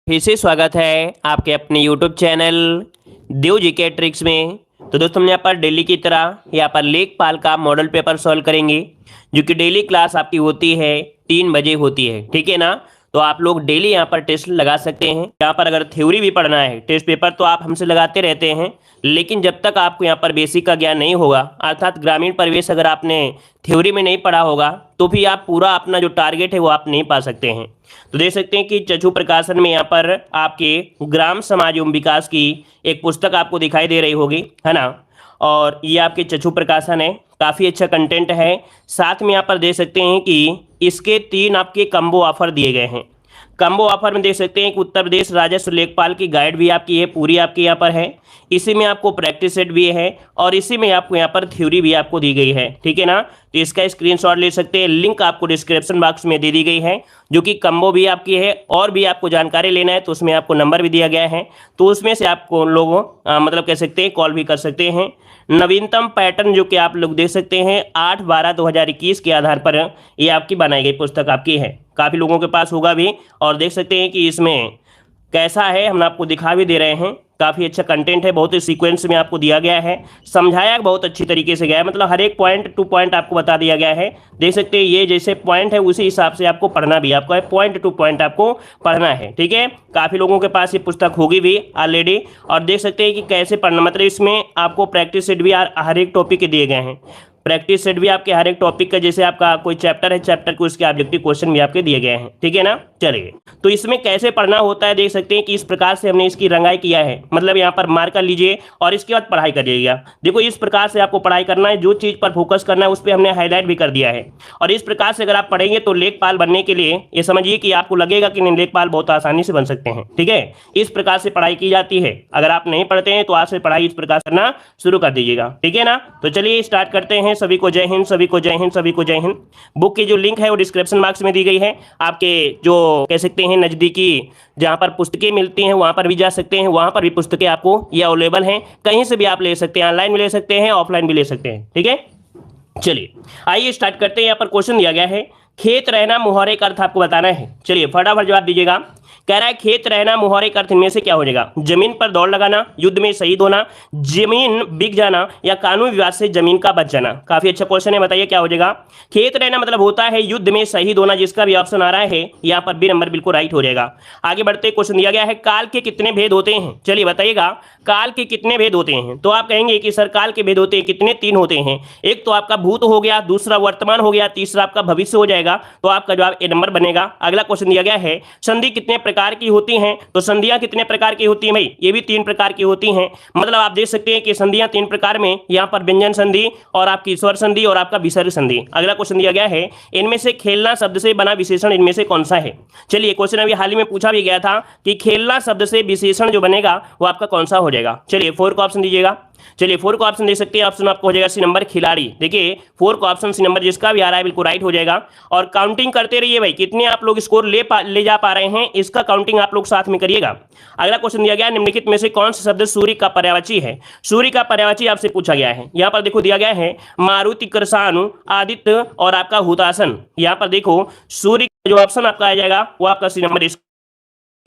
फिर से स्वागत है आपके अपने YouTube चैनल देव जी के ट्रिक्स में। तो दोस्तों हम यहाँ पर डेली की तरह यहाँ पर लेखपाल का मॉडल पेपर सॉल्व करेंगे, जो कि डेली क्लास आपकी होती है 3 बजे होती है, ठीक है ना। तो आप लोग डेली यहाँ पर टेस्ट लगा सकते हैं। यहाँ पर अगर थ्योरी भी पढ़ना है टेस्ट पेपर तो आप हमसे लगाते रहते हैं, लेकिन जब तक आपको यहाँ पर बेसिक का ज्ञान नहीं होगा, अर्थात ग्रामीण परिवेश अगर आपने थ्योरी में नहीं पढ़ा होगा, तो भी आप पूरा अपना जो टारगेट है वो आप नहीं पा सकते हैं। तो देख सकते हैं कि चक्षु प्रकाशन में यहाँ पर आपके ग्राम समाज एवं विकास की एक पुस्तक आपको दिखाई दे रही होगी, है ना। और ये आपके चक्षु प्रकाशन है, काफ़ी अच्छा कंटेंट है। साथ में यहाँ पर देख सकते हैं कि इसके 3 आपके कम्बो ऑफर दिए गए हैं। कम्बो ऑफर में देख सकते हैं कि उत्तर प्रदेश राजस्व लेखपाल की गाइड भी आपकी है, पूरी आपके यहाँ पर है। इसी में आपको प्रैक्टिस सेट भी है और इसी में आपको यहाँ पर थ्योरी भी आपको दी गई है, ठीक है ना। तो इसका स्क्रीनशॉट ले सकते हैं, लिंक आपको डिस्क्रिप्शन बॉक्स में दे दी गई है, जो कि कम्बो भी आपकी है। और भी आपको जानकारी लेना है तो उसमें आपको नंबर भी दिया गया है, तो उसमें से आपको लोगों मतलब कह सकते हैं कॉल भी कर सकते हैं। नवीनतम पैटर्न जो कि आप लोग देख सकते हैं 8/12/2021 के आधार पर ये आपकी बनाई गई पुस्तक आपकी है। काफ़ी लोगों के पास होगा भी, और देख सकते हैं कि इसमें कैसा है हम आपको दिखा भी दे रहे हैं। काफ़ी अच्छा कंटेंट है, बहुत ही सीक्वेंस में आपको दिया गया है, समझाया बहुत अच्छी तरीके से गया है, मतलब हर एक पॉइंट टू पॉइंट आपको बता दिया गया है। देख सकते हैं ये जैसे पॉइंट है उसी हिसाब से आपको पढ़ना भी आपको है, पॉइंट टू पॉइंट आपको पढ़ना है, ठीक है। काफ़ी लोगों के पास ये पुस्तक होगी भी ऑलरेडी। और देख सकते हैं कि कैसे पढ़ना, मतलब इसमें आपको प्रैक्टिस सेट भी हर एक टॉपिक के दिए गए हैं। प्रैक्टिस सेट भी आपके हर एक टॉपिक का, जैसे आपका कोई चैप्टर है, चैप्टर को उसके ऑब्जेक्टिव क्वेश्चन भी आपके दिए गए हैं, ठीक है ना। चलिए, तो इसमें कैसे पढ़ना होता है देख सकते हैं कि इस प्रकार से हमने इसकी रंगाई किया है, मतलब यहाँ पर मार्क कर लीजिए और इसके बाद पढ़ाई करिएगा। देखो इस प्रकार से आपको पढ़ाई करना है, जो चीज़ पर फोकस करना है उस पर हमने हाईलाइट भी कर दिया है। और इस प्रकार से अगर आप पढ़ेंगे तो लेखपाल बनने के लिए ये समझिए कि आपको लगेगा कि नहीं, लेखपाल बहुत आसानी से बन सकते हैं, ठीक है। इस प्रकार से पढ़ाई की जाती है। अगर आप नहीं पढ़ते हैं तो आज से पढ़ाई इस प्रकार करना शुरू कर दीजिएगा, ठीक है ना। तो चलिए स्टार्ट करते हैं। सभी को जय हिंद, सभी को जय हिंद, सभी को जय हिंद। बुक की जो लिंक है वो डिस्क्रिप्शन बॉक्स में दी गई है। आपके जो कह सकते हैं नज़दीकी जहाँ पर पुस्तकें मिलती हैं वहाँ पर भी जा सकते हैं, वहाँ पर भी पुस्तकें आपको ये अवेलेबल हैं, कहीं से भी आप ले सकते हैं, ऑनलाइन भी ले सकते हैं, ऑफलाइन भी ले सकते हैं, ठीक है। चलिए आइए स्टार्ट करते हैं। यहाँ पर क्वेश्चन दिया गया है, खेत रहना मुहावरे का अर्थ आपको बताना है। चलिए फटाफट जवाब दीजिएगा। कह रहा है खेत रहना मुहावरे का अर्थ इनमें से क्या हो जाएगा? जमीन पर दौड़ लगाना, युद्ध में शहीद होना, जमीन बिक जाना, या कानूनी विवाद से जमीन का बच जाना। काफी अच्छा क्वेश्चन है, बताइए क्या हो जाएगा। खेत रहना मतलब होता है युद्ध में शहीद होना, जिसका भी ऑप्शन आ रहा है यहाँ पर बी नंबर बिल्कुल राइट हो जाएगा। आगे बढ़ते, क्वेश्चन दिया गया है काल के कितने भेद होते हैं? चलिए बताइएगा काल के कितने भेद होते हैं। तो आप कहेंगे कि सर काल के भेद होते हैं कितने? 3 होते हैं। एक तो आपका भूत हो गया, दूसरा वर्तमान हो गया, तीसरा आपका भविष्य हो जाएगा। तो आपका जवाब ए नंबर बनेगा। अगला क्वेश्चन दिया गया है संधि कितने प्रकार की होती हैं? तो संधियां कितने प्रकार की होती हैं भाई? ये भी 3 प्रकार की होती हैं। मतलब आप देख सकते हैं कि संधियां 3 प्रकार में, यहाँ पर व्यंजन संधि और आपकी स्वर संधि और आपका विसर्ग संधि। अगला क्वेश्चन दिया गया है इनमें से खेलना शब्द से बना विशेषण इनमें से कौन सा है? चलिए क्वेश्चन अभी हाल ही में पूछा भी गया था कि खेलना शब्द से विशेषण जो बनेगा वो आपका कौन सा हो जाएगा। चलिए 4 का ऑप्शन दीजिएगा। चलिए 4 को ऑप्शन दे सकते हैं, ऑप्शन आपको हो जाएगा सी नंबर खिलाड़ी। देखिए 4 को ऑप्शन सी नंबर जिसका भी आ रहा है बिल्कुल राइट हो जाएगा। और काउंटिंग करते रहिए भाई, कितने आप लोग स्कोर ले जा पा रहे हैं, इसका काउंटिंग आप लोग साथ में करिएगा। अगला क्वेश्चन दिया गया निम्नलिखित में से कौन सा शब्द सूर्य का पर्यायवाची है? सूर्य का पर्यायवाची आपसे पूछा गया है। यहाँ पर देखो दिया गया है मारुति, कृषाणु, आदित्य और आपका हुतासन। यहाँ पर देखो सूर्य का जो ऑप्शन आपका आ जाएगा वो आपका सी नंबर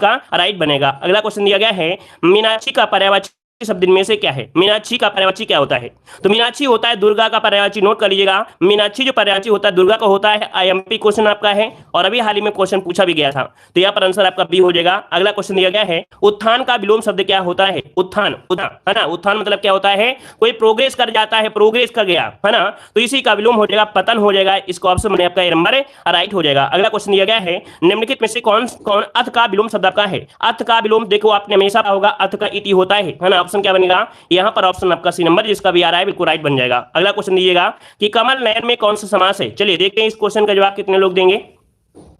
का राइट बनेगा। अगला क्वेश्चन दिया गया है मीनाक्षी का पर्यायवाची शब्द इनमें से क्या है? मीनाक्षी का पर्यायवाची क्या होता है? तो मीनाक्षी होता है दुर्गा का पर्यायवाची, नोट कर लीजिएगा। मीनाक्षी जो पर्यायवाची होता है दुर्गा का होता है। आईएमपी क्वेश्चन आपका है और अभी हाल ही में क्वेश्चन पूछा भी गया था, तो यहाँ पर आंसर आपका बी हो जाएगा। अगला क्वेश्चन दिया गया है उत्थान का विलोम शब्द क्या होता है? उत्थान, है ना। उत्थान मतलब क्या होता है? कोई प्रोग्रेस कर जाता है, प्रोग्रेस कर गया, है ना, तो इसी का विलोम हो जाएगा पतन हो जाएगा। इसका ऑप्शन बने आपका नंबर राइट हो जाएगा। अगला क्वेश्चन दिया गया है निम्नलिखित में से कौन अर्थ का विलोम शब्द आपका है? अर्थ का विलोम देखो आपने हमेशा होगा अर्थ का इति होता है ना। ऑप्शन क्या बनेगा? यहाँ पर ऑप्शन आपका सी नंबर जिसका भी आ रहा है बिल्कुल राइट बन जाएगा। अगला क्वेश्चन दीजिएगा कि कमल नयन में कौन सा समास है? चलिए देखते हैं इस क्वेश्चन का जवाब कितने लोग देंगे।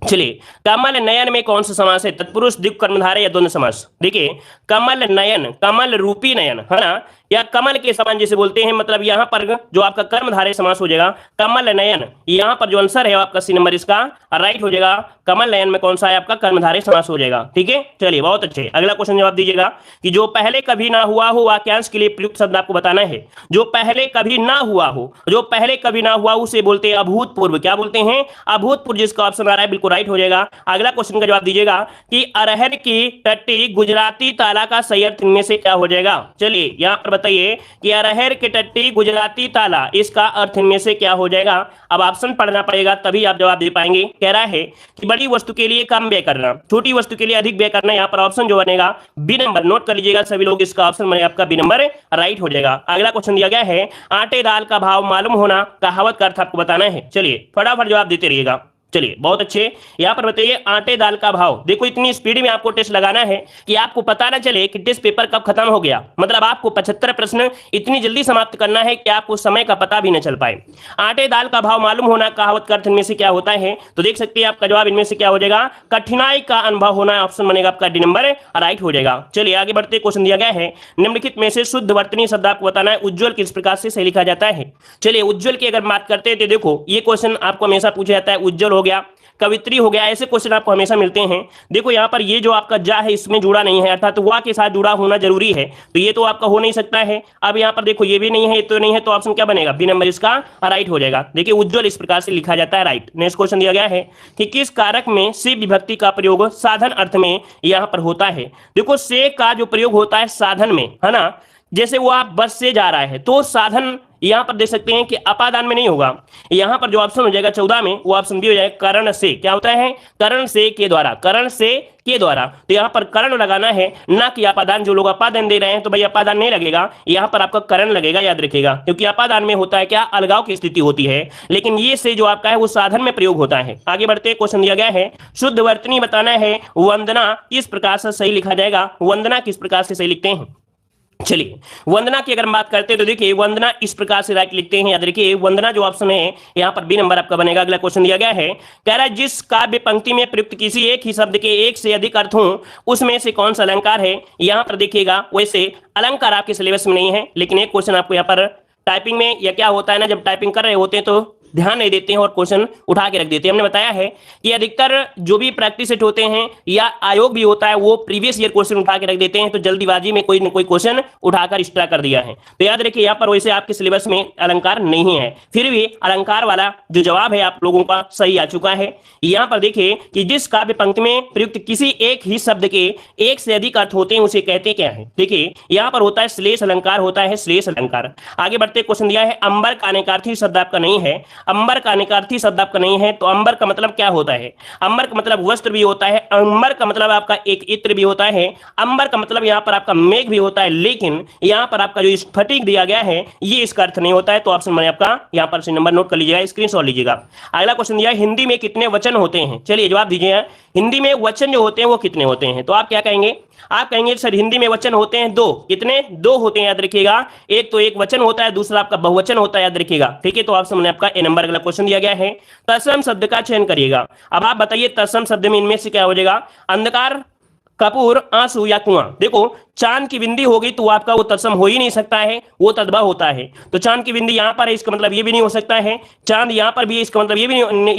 चलिए कमल नयन में कौन सा समास है? तत्पुरुष, द्विगु कर्मधारय या द्वंद्व समास? देखिए कमल नयन, कमल रूपी नयन, है ना, या कमल के समान जिसे बोलते हैं, मतलब यहां पर जो आपका कर्मधारय समास हो जाएगा कमल नयन। यहां पर जो आंसर है आपका सी नंबर इसका राइट हो जाएगा। कमल नयन में कौन सा है आपका कर्मधारय समास हो जाएगा। ठीक है, चलिए बहुत अच्छे। अगला क्वेश्चन जवाब दीजिएगा कि जो पहले कभी ना हुआ हो वाक्यांश के लिए प्रयुक्त शब्द आपको बताना है। जो पहले कभी ना हुआ हो, जो पहले कभी ना हुआ उसे बोलते हैं अभूतपूर्व। क्या बोलते हैं? अभूतपूर्व। जिसका ऑप्शन आ रहा है बिल्कुल राइट हो जाएगा। अगला क्वेश्चन का जवाब दीजिएगा कि अरहर की टट्टी गुजराती ताला का सही अर्थ इनमें से क्या हो जाएगा। चलिए यहां पर बताइए कि अरहर की टट्टी गुजराती ताला, इसका अर्थ इनमें से क्या हो जाएगा। अब ऑप्शन पढ़ना पड़ेगा तभी आप जवाब दे पाएंगे। कह रहा है कि बड़ी वस्तु के लिए कम व्यय करना, छोटी वस्तु के लिए अधिक व्यय करना। यहां पर ऑप्शन जो बनेगा बी नंबर, नोट कर लीजिएगा सभी लोग, इसका ऑप्शन बनेगा आपका बी नंबर राइट हो जाएगा। अगला क्वेश्चन दिया गया है आटे दाल का भाव मालूम होना, कहावत का अर्थ आपको बताना है। चलिए फटाफट जवाब देते रहिएगा। चलिए बहुत अच्छे। यहां पर बताइए आटे दाल का भाव। देखो इतनी स्पीड में आपको टेस्ट लगाना है कि आपको पता ना चले कि टेस्ट पेपर कब खत्म हो गया। मतलब आपको 75 प्रश्न इतनी जल्दी समाप्त करना है कि आपको समय का पता भी न चल पाए। आटे दाल का भाव मालूम होना, कहावत का अर्थ इनमें से क्या होता है। तो देख सकते हैं आपका जवाब इनमें से क्या हो जाएगा, कठिनाई का अनुभव होना। ऑप्शन बनेगा आपका डी नंबर राइट हो जाएगा। चलिए आगे बढ़ते। क्वेश्चन दिया गया है निम्नलिखित में से शुद्ध वर्तनी शब्द आपको बताना है। उज्ज्वल किस प्रकार से सही लिखा जाता है। चलिए उज्ज्वल की अगर बात करते हैं तो देखो ये क्वेश्चन आपको हमेशा पूछा जाता है। उज्ज्वल हो गया, कवित्री हो गया, ऐसे क्वेश्चन आपको हमेशा मिलते हैं। देखो यहाँ पर ये जो आपका जा है इसमें जुड़ा नहीं है, अर्थात वा के साथ जुड़ा होना जरूरी है, तो ये तो आपका हो नहीं सकता है। अब यहाँ पर देखो ये भी नहीं है, ये तो नहीं है, तो ऑप्शन क्या बनेगा, बी नंबर इसका राइट हो जाएगा। देखिए उज्ज्वल इस प्रकार से लिखा जाता है, राइट। नेक्स्ट क्वेश्चन दिया गया है कि किस कारक में से विभक्ति का प्रयोग साधन अर्थ में यहाँ पर होता है। देखो से का जो प्रयोग होता है साधन में, है ना, जैसे वो आप बस से जा रहा है तो साधन यहां पर देख सकते हैं कि अपादान में नहीं होगा। यहां पर जो ऑप्शन हो जाएगा 14 में वो ऑप्शन बी हो जाएगा करण से। क्या होता है, करण से के द्वारा, करण से के द्वारा। तो यहां पर करण लगाना है ना कि अपादान। जो लोग अपादान दे रहे हैं तो भाई अपादान नहीं लगेगा, यहां पर आपका करण लगेगा, याद रखिएगा। क्योंकि अपादान में होता है क्या, अलगाव की स्थिति होती है, लेकिन ये से जो आपका है वो साधन में प्रयोग होता है। आगे बढ़ते। क्वेश्चन दिया गया है शुद्ध वर्तनी बताना है। वंदना किस प्रकार से सही लिखा जाएगा। वंदना किस प्रकार से सही लिखते हैं। चलिए वंदना की अगर बात करते हैं तो देखिए वंदना इस प्रकार से राइट लिखते हैं, याद रखिए वंदना जो ऑप्शन है यहां पर बी नंबर आपका बनेगा। अगला क्वेश्चन दिया गया है, कह रहा है जिस काव्य पंक्ति में प्रयुक्त किसी एक ही शब्द के एक से अधिक अर्थ हों उसमें से कौन सा अलंकार है। यहां पर देखिएगा वैसे अलंकार आपके सिलेबस में नहीं है, लेकिन एक क्वेश्चन आपको यहाँ पर टाइपिंग में या क्या होता है ना, जब टाइपिंग कर रहे होते हैं तो ध्यान नहीं देते हैं और क्वेश्चन उठा के रख देते हैं। हमने बताया है कि अधिकतर जो भी प्रैक्टिस सेट होते हैं या आयोग भी होता है वो प्रीवियस ईयर क्वेश्चन उठा के रख देते हैं, तो जल्दीबाजी में कोई न कोई क्वेश्चन उठाकर एक्स्ट्रा कर दिया है। तो याद रखिए यहाँ पर वैसे आपके सिलेबस में अलंकार नहीं है, फिर भी अलंकार वाला जो जवाब है आप लोगों का सही आ चुका है। यहाँ पर देखिए कि जिस काव्य पंक्ति में प्रयुक्त किसी एक ही शब्द के एक से अधिक अर्थ होते हैं उसे कहते क्या है। देखिए यहाँ पर होता है श्लेष अलंकार, होता है श्लेष अलंकार। आगे बढ़ते। क्वेश्चन दिया है अंबर का अनेकार्थी शब्द आपका नहीं है। अंबर का अनेकार्थी शब्द आपका नहीं है, तो अंबर का मतलब क्या होता है। अंबर का मतलब वस्त्र भी होता है, अंबर का मतलब आपका एक इत्र भी होता है, अंबर का मतलब यहाँ पर आपका मेघ भी होता है, लेकिन यहाँ पर आपका जो स्फटिक दिया गया है ये इसका अर्थ नहीं होता है। तो ऑप्शन में आपका यहाँ पर से नंबर नोट कर लीजिएगा, स्क्रीनशॉट लीजिएगा। अगला क्वेश्चन दिया हिंदी में कितने वचन होते हैं। चलिए जवाब दीजिए, हिंदी में वचन जो होते हैं वो कितने होते हैं। तो आप क्या कहेंगे, आप कहेंगे सर हिंदी में वचन होते हैं दो। कितने, दो होते हैं, याद रखिएगा। एक तो एक वचन होता है, दूसरा आपका बहुवचन होता है, याद रखिएगा। ठीक है, तो ऑप्शन में आपका ए नंबर। अगला क्वेश्चन दिया गया है तत्सम शब्द का चयन करिएगा। अब आप बताइए तत्सम शब्द में इनमें से क्या हो जाएगा, अंधकार, कपूर, आंसू या कुआं। देखो चांद की बिंदी होगी तो आपका वो तत्सम हो ही नहीं सकता है, वो तद्भव होता है। तो चांद की बिंदी यहाँ पर है, इसका मतलब ये भी नहीं हो सकता है। चांद यहाँ पर भी है, इसका मतलब ये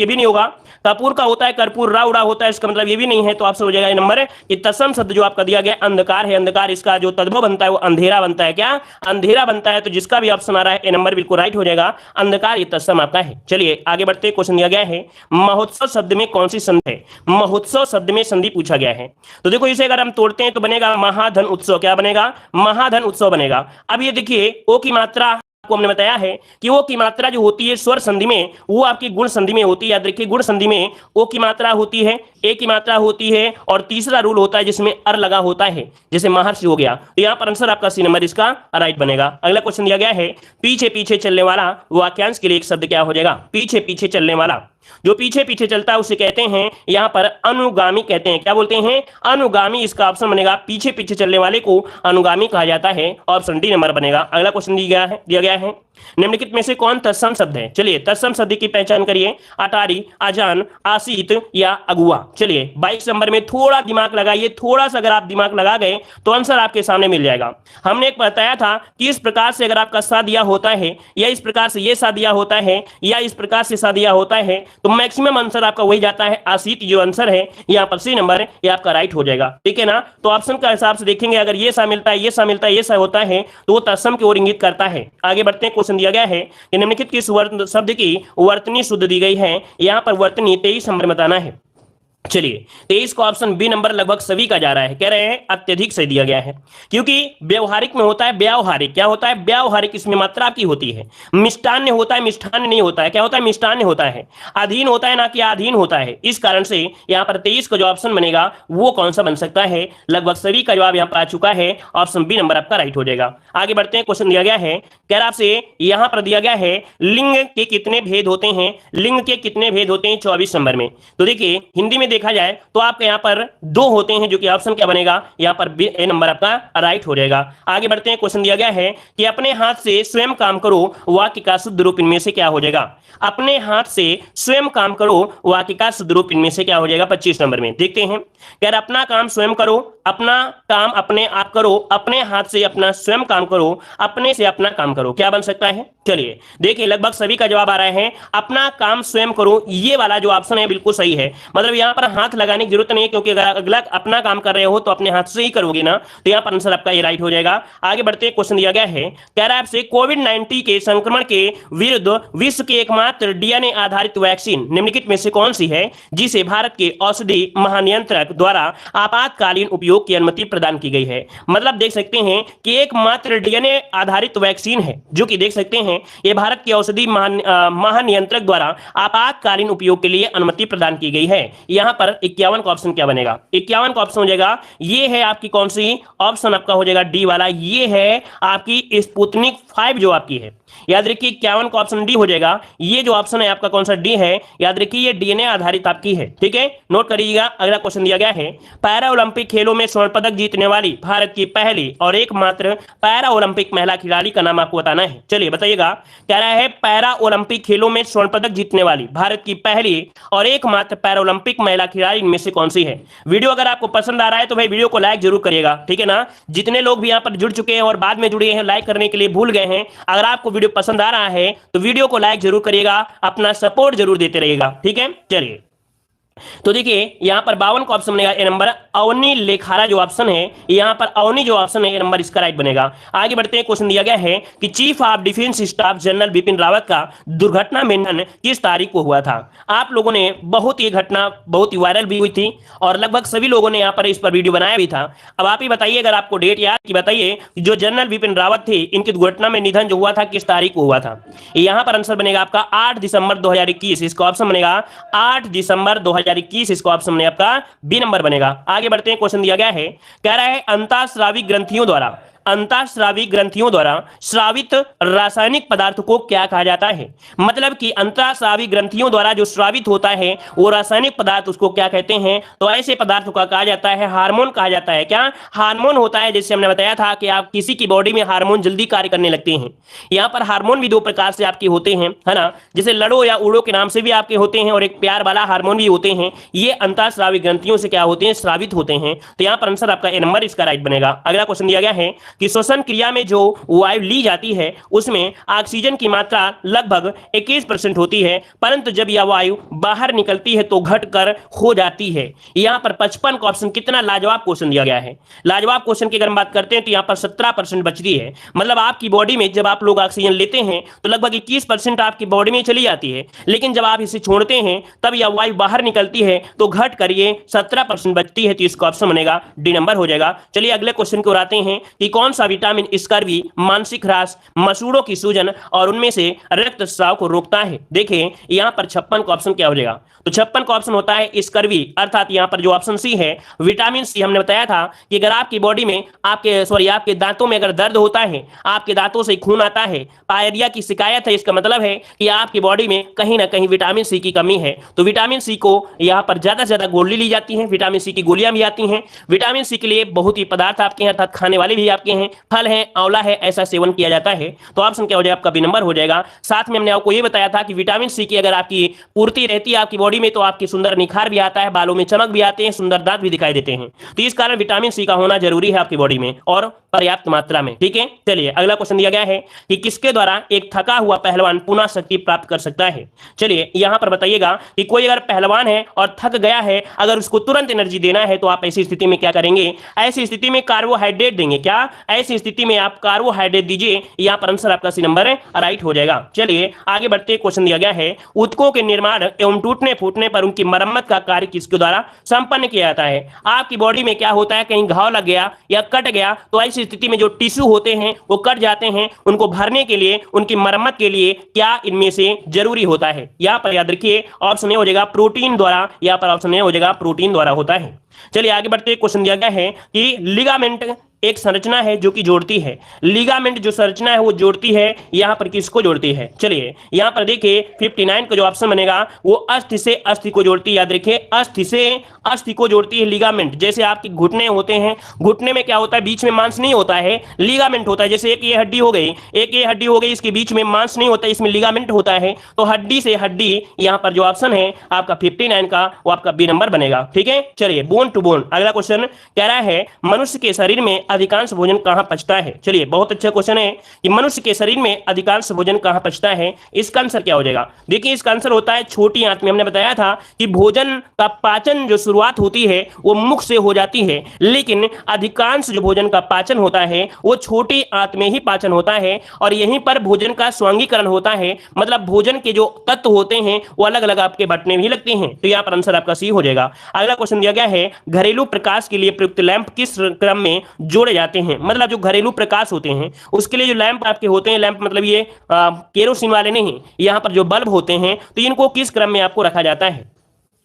भी नहीं होगा। कपूर का होता है, कर्पूर रा उड़ा होता है, इसका मतलब ये भी नहीं है। तो आपसे हो जाएगा ये नंबर। ये तत्सम शब्द जो आपका दिया गया अंधकार है, अंधकार इसका जो तद्भव बनता है वो अंधेरा बनता है। क्या, अंधेरा बनता है। तो जिसका भी ऑप्शन आ रहा है ए नंबर बिल्कुल राइट हो जाएगा, अंधकार ये तत्सम आपका है। चलिए आगे बढ़ते। क्वेश्चन दिया गया है महोत्सव शब्द में कौन सी संधि है। महोत्सव शब्द में संधि पूछा गया है, तो देखो इसे अगर हम तोड़ते हैं तो बनेगा महाधन उत्सव। क्या बनेगा, महाधन उत्सव बनेगा। अब ये देखिए ओ की मात्रा आपको हमने बताया है कि ओ की मात्रा जो होती है स्वर संधि में वो आपकी गुण संधि में होती है। याद रखिए गुण संधि में ओ की मात्रा होती है, ए की मात्रा होती है, और तीसरा रूल होता है जिसमें अर लगा होता है, जैसे महर्षि हो गया। तो यहाँ पर आंसर आपका सी नंबर इसका राइट बनेगा। अगला क्वेश्चन दिया गया है पीछे पीछे चलने वाला वाक्यांश के लिए एक शब्द क्या हो जाएगा। पीछे पीछे चलने वाला, जो पीछे पीछे चलता है उसे कहते हैं यहाँ पर अनुगामी कहते हैं। क्या बोलते हैं, अनुगामी। इसका ऑप्शन बनेगा पीछे पीछे चलने वाले को अनुगामी कहा जाता है, ऑप्शन डी नंबर बनेगा। अगला क्वेश्चन दिया गया है निम्नलिखित में से कौन तत्सम शब्द है? चलिए तत्सम शब्द की पहचान करिए। अटारी, अजान, आसीत या अगुआ। चलिए 22 नंबर में थोड़ा दिमाग लगाइए, थोड़ा सा अगर आप दिमाग लगा गए तो आंसर आपके सामने मिल जाएगा। हमने एक बताया था कि इस प्रकार से अगर आपका सा दिया होता है, या इस प्रकार से ये सा दिया होता है, या इस प्रकार से सा दिया होता है, तो मैक्सिमम आंसर आपका वही जाता है आसीत। जो आंसर है यहाँ पर सी नंबर ये आपका राइट हो जाएगा, ठीक है ना। तो ऑप्शन का हिसाब से देखेंगे, अगर ये सा मिलता है, ये सा मिलता है, ये सा होता है, तो वो तत्सम की ओर इंगित करता है। आगे बढ़ते हैं, क्वेश्चन दिया गया है कि निम्नलिखित किस शब्द की वर्तनी शुद्ध दी गई है? यहाँ पर वर्तनी 23 नंबर बताना है। चलिए 23 का ऑप्शन बी नंबर लगभग सभी का जा रहा है, कह रहे हैं अत्यधिक सही दिया गया है, क्योंकि व्यवहारिक में होता है व्यावहारिक। क्या होता है? व्यावहारिक, इसमें मात्रा की होती है। मिष्टान्य होता है, मिष्ठान्य नहीं होता है। क्या होता है? मिष्टान्य होता है। अधीन होता है, ना कि अधीन होता है। इस कारण से यहाँ पर 23 का जो ऑप्शन बनेगा वो कौन सा बन सकता है? लगभग सभी का जवाब यहाँ पर आ चुका है, ऑप्शन बी नंबर आपका राइट हो जाएगा। आगे बढ़ते हैं, क्वेश्चन दिया गया है, कह रहा आपसे यहाँ पर दिया गया है लिंग के कितने भेद होते हैं? लिंग के कितने भेद होते हैं 24 नंबर में? तो देखिए हिंदी में देखा जाए तो आपके यहाँ पर 2 होते हैं, जो कि ऑप्शन क्या बनेगा? यहाँ पर ए नंबर आपका राइट हो जाएगा। आगे बढ़ते हैं, क्वेश्चन दिया गया है कि अपने हाथ से स्वयं काम करो, वाक्य का शुद्ध रूप इनमें से क्या हो जाएगा? अपने हाथ से स्वयं काम करो, वाक्य का शुद्ध रूप इनमें से क्या हो जाएगा? 25 नंबर में देखते हैं। कह रहा अपना काम स्वयं करो, अपना काम अपने आप करो, अपने हाथ से अपना स्वयं काम करो, अपने से अपना काम करो। क्या बन सकता है? चलिए देखिए लगभग सभी का जवाब आ रहा है अपना काम स्वयं करो। ये वाला जो ऑप्शन है बिल्कुल सही है। मतलब यहाँ पर हाथ लगाने की जरूरत नहीं है, क्योंकि अगर अगला अपना काम कर रहे हो तो अपने हाथ से ही करोगे ना, तो यहाँ पर आंसर आपका ये राइट हो जाएगा। आगे बढ़ते हैं, क्वेश्चन दिया गया है, कह रहा है आपसे कोविड-19 के संक्रमण के विरुद्ध विश्व की एकमात्र डीएनए आधारित वैक्सीन निम्नलिखित में से कौन सी है जिसे भारत के औषधि महानियंत्रक द्वारा आपातकालीन उपयोग की अनुमति प्रदान की गई है? मतलब देख सकते हैं कि एकमात्र डीएनए आधारित वैक्सीन है, जो कि देख सकते हैं ये भारत के औषधि महानियंत्रक द्वारा आपातकालीन उपयोग के लिए अनुमति प्रदान की गई है। यहां पर 51 का ऑप्शन क्या बनेगा? 51 का ऑप्शन हो जाएगा, ये है आपकी कौन सी? ऑप्शन आपका हो जाएगा डी वाला, ये है आपकी स्पुतनिक 5 जो आपकी है। याद रखिए 51 का ऑप्शन डी हो जाएगा। ये जो ऑप्शन है आपका कौन सा? डी है। याद रखिए ये डीएनए आधारित आपकी है, ठीक है, नोट करिएगा। अगला क्वेश्चन दिया गया है, पैरा ओलंपिक खेलों में स्वर्ण पदक जीतने वाली भारत की पहली और एकमात्र पैरा ओलंपिक महिला खिलाड़ी का नाम आपको बताना है। चलिए बताइएगा, कह रहा है पैरा ओलंपिक खेलों में स्वर्ण पदक जीतने वाली भारत की पहली और एकमात्र पैरा ओलंपिक महिला खिलाड़ी इनमें से कौन सी है? वीडियो अगर आपको पसंद आ रहा है तो भाई वीडियो को लाइक जरूर करिएगा, ठीक है ना। जितने लोग भी यहाँ पर जुड़ चुके हैं और बाद में जुड़े हैं, लाइक करने के लिए भूल गए हैं, अगर आपको वीडियो पसंद आ रहा है तो वीडियो को लाइक जरूर करिएगा, अपना सपोर्ट जरूर देते रहिएगा, ठीक है। चलिए तो देखिए यहां पर 52 का ऑप्शन बनेगा ए नंबर। अवनी लेखारा जो ऑप्शन है, यहां पर अवनी जो ऑप्शन है ए नंबर इसका राइट बनेगा। आगे बढ़ते हैं, क्वेश्चन दिया गया है कि chief of defence staff general Bipin Rawat का दुर्घटना में निधन किस तारीख को हुआ था? आप लोगों ने बहुत ही घटना बहुत ही वायरल भी हुई थी और लगभग सभी लोगों ने यहां पर इस पर वीडियो बनाया भी था। अब आप ही बताइए, अगर आपको डेट याद की बताइए, जो जनरल बिपिन रावत थे इनकी दुर्घटना में निधन जो हुआ था किस तारीख को हुआ था? यहां पर आंसर बनेगा आपका 8 दिसंबर 2021। इसका ऑप्शन बनेगा 8 दिसंबर 2021। इसका ऑप्शन में आपका बी नंबर बनेगा। आगे बढ़ते हैं, क्वेश्चन दिया गया है, कह रहा है अंतःस्रावी ग्रंथियों द्वारा स्रावित रासायनिक पदार्थ को क्या कहा जाता है? मतलब कि अंतःस्रावी ग्रंथियों द्वारा जो स्रावित होता है वो रासायनिक पदार्थ, उसको क्या कहते हैं? तो ऐसे पदार्थ को कहा जाता है हार्मोन कहा जाता है। क्या हार्मोन होता है? जैसे हमने बताया था कि आप किसी की बॉडी में हार्मोन जल्दी कार्य करने लगते हैं। यहाँ पर हार्मोन भी 2 प्रकार से आपके होते हैं, है ना, जैसे लड़ो या उड़ो के नाम से भी आपके होते हैं और एक प्यार वाला हार्मोन भी होते हैं। ये अंतःस्रावी ग्रंथियों से क्या होते हैं? स्रावित होते हैं। तो यहाँ पर आंसर आपका ए नंबर इसका राइट बनेगा। अगला क्वेश्चन दिया गया है कि श्वसन क्रिया में जो वायु ली जाती है उसमें ऑक्सीजन की मात्रा लगभग 21% होती है, परंतु जब यह वायु बाहर निकलती है तो घटकर हो जाती है। यहाँ पर 55 का ऑप्शन कितना लाजवाब क्वेश्चन दिया गया है। लाजवाब क्वेश्चन की अगर हम बात करते हैं तो यहाँ पर 17% बचती है। मतलब आपकी बॉडी में जब आप लोग ऑक्सीजन लेते हैं तो लगभग 21% आपकी बॉडी में चली जाती है, लेकिन जब आप इसे छोड़ते हैं तब यह वायु बाहर निकलती है तो घट कर ये 17% बचती है। तो इसका ऑप्शन बनेगा डी नंबर हो जाएगा। चलिए अगले क्वेश्चन को आते हैं कि कौन सा विटामिन स्कर्वी, मानसिक ह्रास, मसूड़ों की सूजन और उनमें से रक्तस्राव को रोकता है? देखिए यहां पर 56 का ऑप्शन क्या हो जाएगा? तो 56 का ऑप्शन होता है स्कर्वी, अर्थात यहां पर जो ऑप्शन सी है विटामिन सी। हमने बताया था कि अगर आपकी बॉडी में आपके दांतों में अगर दर्द होता है, आपके दांतों से खून आता है, पायरिया की शिकायत है, इसका मतलब है कि आपकी बॉडी में कहीं ना कहीं विटामिन सी की कमी है। तो विटामिन सी को यहां पर ज्यादा से ज्यादा गोली ली जाती है, विटामिन सी की गोलियां भी आती हैं। विटामिन सी के लिए बहुत ही पदार्थ आपके यहाँ अर्थात खाने वाले भी आपके हैं, फल है, आंवला है, ऐसा सेवन किया जाता है। तो ऑप्शन क्या हो जाएगा आपका बी नंबर हो जाएगा। साथ में हमने आपको ये बताया था कि विटामिन सी की अगर आपकी पूर्ति रहती है आपकी बॉडी में तो आपकी सुंदर निखार भी आता है, बालों में चमक भी आते हैं, सुंदर दांत भी दिखाई देते हैं। तो इस कारण विटामिन सी का होना जरूरी है आपकी बॉडी में और पर्याप्त मात्रा में। ठीक है, चलिए अगला क्वेश्चन दिया गया है कि किसके द्वारा एक थका हुआ पहलवान पुनः शक्ति प्राप्त कर सकता है। चलिए यहां पर बताइएगा कि कोई अगर पहलवान है और थक गया है, अगर उसको तुरंत एनर्जी देना है तो आप ऐसी स्थिति में क्या करेंगे, ऐसी स्थिति में कार्बोहाइड्रेट देंगे। क्या ऐसी स्थिति में आप कार्बोहाइड्रेट दीजिए। यहां पर आंसर आपका सी नंबर राइट हो जाएगा। चलिए आगे बढ़ते, क्वेश्चन दिया गया है ऊतकों के निर्माण एवं टूटने फूटने पर उनकी मरम्मत का कार्य किसके द्वारा संपन्न किया जाता है। आपकी बॉडी में क्या होता है, कहीं घाव लग गया या कट गया तो ऐसी स्थिति में जो टिश्यू होते हैं वो कट जाते हैं, उनको भरने के लिए, उनकी मरम्मत के लिए क्या इनमें से जरूरी होता है। यहां पर याद रखिए ऑप्शन ए हो जाएगा प्रोटीन द्वारा, यहां पर ऑप्शन ए हो जाएगा प्रोटीन द्वारा होता है। चलिए आगे बढ़ते, क्वेश्चन दिया गया है कि लिगामेंट एक संरचना है जो कि जोड़ती है। लिगामेंट जो संरचना है वो जोड़ती है, यहां पर किसको जोड़ती है। चलिए यहां पर देखिए 59 का जो ऑप्शन बनेगा वो अस्थि से अस्थि को जोड़ती है। याद रखिए अस्थि से अस्थि को जोड़ती है लिगामेंट। जैसे आपके घुटने होते हैं, घुटने में क्या होता है, बीच में मांस नहीं होता है, लिगामेंट होता है। जैसे एक ये हड्डी हो गई, एक ये हड्डी हो गई, इसके बीच में मांस नहीं होता, इसमें लिगामेंट होता है। तो हड्डी से हड्डी, यहां पर जो ऑप्शन है आपका 59 का वो आपका बी नंबर बनेगा। ठीक है, चलिए बोन टू बोन अगला क्वेश्चन कह रहा है मनुष्य के शरीर में अधिकांश भोजन कहां पचता है। चलिए बहुत अच्छा क्वेश्चन है कि मनुष्य के शरीर में अधिकांश भोजन कहां पचता है। इसका आंसर क्या हो जाएगा, देखिए इसका आंसर होता है छोटी आंत में। हमने बताया था कि भोजन का पाचन जो शुरुआत होती है वो मुख से हो जाती है, लेकिन अधिकांश जो भोजन का पाचन होता है वो छोटी आंत में ही पाचन होता है और यहीं पर भोजन का स्वांगीकरण होता है। मतलब भोजन के जो तत्व होते हैं वो अलग अलग आपके बंटने भी लगते हैं। तो यहां पर आंसर आपका सी हो जाएगा। अगला क्वेश्चन दिया गया है घरेलू प्रकाश के लिए प्रयुक्त लैंप किस क्रम में जोड़े जाते हैं। मतलब जो घरेलू प्रकाश होते हैं उसके लिए जो लैंप आपके होते हैं, लैंप मतलब ये केरोसिन वाले नहीं, यहां पर जो बल्ब होते हैं तो इनको किस क्रम में आपको रखा जाता है।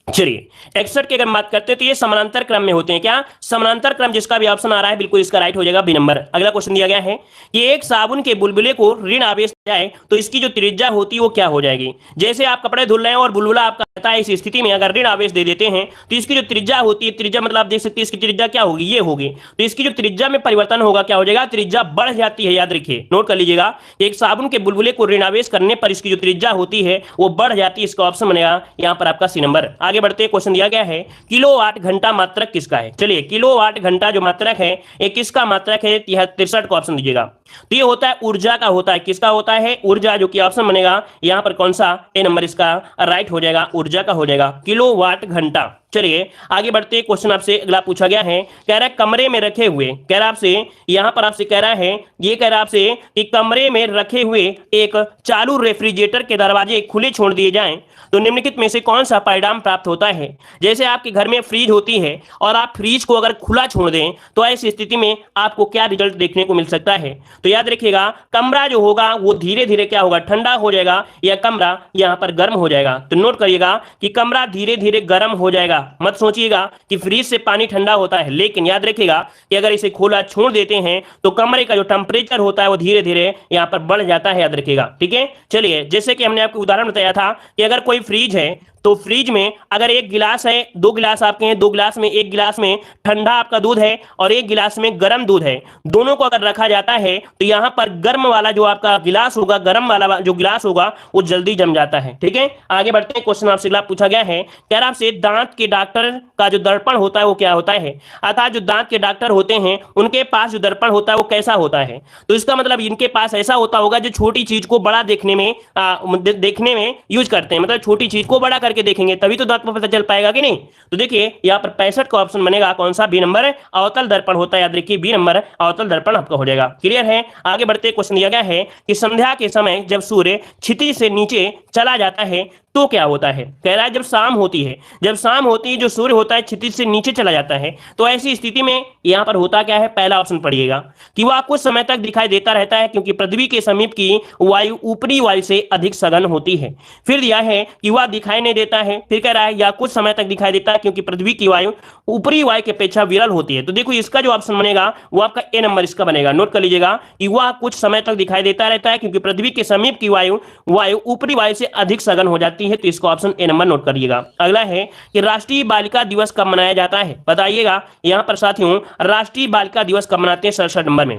चलिए 61 की अगर बात करते हैं तो ये समानांतर क्रम में होते हैं। क्या समानांतर क्रम, जिसका भी ऑप्शन आ रहा है बिल्कुल इसका राइट हो जाएगा बी नंबर। अगला क्वेश्चन दिया गया है कि एक साबुन के बुलबुले को ऋण आवेश जाए तो इसकी जो त्रिज्या होती है वो क्या हो जाएगी। जैसे आप कपड़े धुल रहे हैं और बुलबुला आपका रहता है, इस स्थिति में अगर ऋण आवेश दे देते हैं तो इसकी जो त्रिज्या होती है, त्रिज्या मतलब आप देख सकते हैं इसकी त्रिज्या क्या होगी, ये होगी। तो इसकी जो त्रिज्या में परिवर्तन होगा क्या हो जाएगा, त्रिज्या बढ़ जाती है। याद रखिए, नोट कर लीजिएगा, एक साबुन के बुलबुले को ऋण आवेश करने पर इसकी जो त्रिज्या होती है वो बढ़ जाती है। इसका ऑप्शन बनेगा यहाँ पर आपका सी नंबर। आगे बढ़ते, क्वेश्चन दिया है किलोवाट घंटा मात्रक किसका है। चलिए किलोवाट घंटा जो मात्रक है ये किसका मात्रक है, 63 का ऑप्शन दीजिएगा। तो ये होता है ऊर्जा का होता है। किसका होता है, ऊर्जा, जो कि ऑप्शन बनेगा यहां पर कौन सा, ए नंबर इसका राइट हो जाएगा, ऊर्जा का हो जाएगा किलोवाट घंटा। चलिए आगे बढ़ते, क्वेश्चन आपसे अगला पूछा गया है, कह रहा है कमरे में रखे हुए, कह रहा आपसे यहां पर आपसे कह रहा है, ये कह रहा आपसे कि कमरे में रखे हुए एक चालू रेफ्रिजरेटर के दरवाजे खुले छोड़ दिए जाएं तो निम्नलिखित में से कौन सा परिणाम प्राप्त होता है। जैसे आपके घर में फ्रिज होती है और आप फ्रिज को अगर खुला छोड़ दें तो ऐसी स्थिति में आपको क्या रिजल्ट देखने को मिल सकता है। तो याद रखिएगा कमरा जो होगा वो धीरे धीरे क्या होगा, ठंडा हो जाएगा या कमरा यहां पर गर्म हो जाएगा। तो नोट करिएगा कि कमरा धीरे धीरे गर्म हो जाएगा। मत सोचिएगा कि फ्रिज से पानी ठंडा होता है, लेकिन याद रखिएगा कि अगर इसे खुला छोड़ देते हैं तो कमरे का जो टेम्परेचर होता है वो धीरे धीरे यहां पर बढ़ जाता है। याद रखिएगा, ठीक है। चलिए जैसे कि हमने आपको उदाहरण बताया था कि अगर कोई फ्रिज है तो फ्रिज में अगर एक गिलास है, दो गिलास आपके हैं, दो गिलास में एक गिलास में ठंडा आपका दूध है और एक गिलास में गर्म दूध है, दोनों को अगर रखा जाता है तो यहां पर गर्म वाला जो आपका गिलास होगा, गर्म वाला जो गिलास होगा वो जल्दी जम जाता है। ठीक है, आगे बढ़ते हैं, क्वेश्चन आपसे अगला पूछा गया है, कह रहा आपसे दांत के डॉक्टर का जो दर्पण होता है वो क्या होता है। अर्थात जो दांत के डॉक्टर होते हैं उनके पास जो दर्पण होता है वो कैसा होता है। तो इसका मतलब इनके पास ऐसा होता होगा जो छोटी चीज को बड़ा देखने में यूज करते हैं। मतलब छोटी चीज को बड़ा करके देखेंगे तभी तो दांत पर पता चल पाएगा कि नहीं। तो देखिए यहाँ पर 65 का ऑप्शन बनेगा कौन सा, बी नंबर अवतल दर्पण होता है। याद रखिए बी नंबर अवतल दर्पण आपका हो जाएगा। क्लियर है, आगे बढ़ते, क्वेश्चन दिया गया है कि संध्या के समय जब सूर्य क्षितिज से नीचे चला जाता है तो क्या होता है। कह रहा है जब शाम होती है, जब शाम होती है जो सूर्य होता है क्षितिज से नीचे चला जाता है तो ऐसी स्थिति में यहां पर होता क्या है। पहला ऑप्शन पढ़िएगा कि वह कुछ समय तक दिखाई देता रहता है क्योंकि पृथ्वी के समीप की वायु ऊपरी वायु से अधिक सघन होती है। फिर दिया है कि वह दिखाई नहीं देता है। फिर कह रहा है या कुछ समय तक दिखाई देता है क्योंकि पृथ्वी की वायु ऊपरी वायु की अपेक्षा विरल होती है। तो देखो इसका जो ऑप्शन बनेगा वो आपका ए नंबर इसका बनेगा। नोट कर लीजिएगा कि वह कुछ समय तक दिखाई देता रहता है क्योंकि पृथ्वी के समीप की वायु ऊपरी वायु से अधिक सघन हो जाती है। तो इसका ऑप्शन ए नंबर नोट करिएगा। अगला है कि राष्ट्रीय बालिका दिवस कब मनाया जाता है, बताइएगा। यहां पर साथियों राष्ट्रीय बालिका दिवस कब मनाते हैं 67 नंबर में।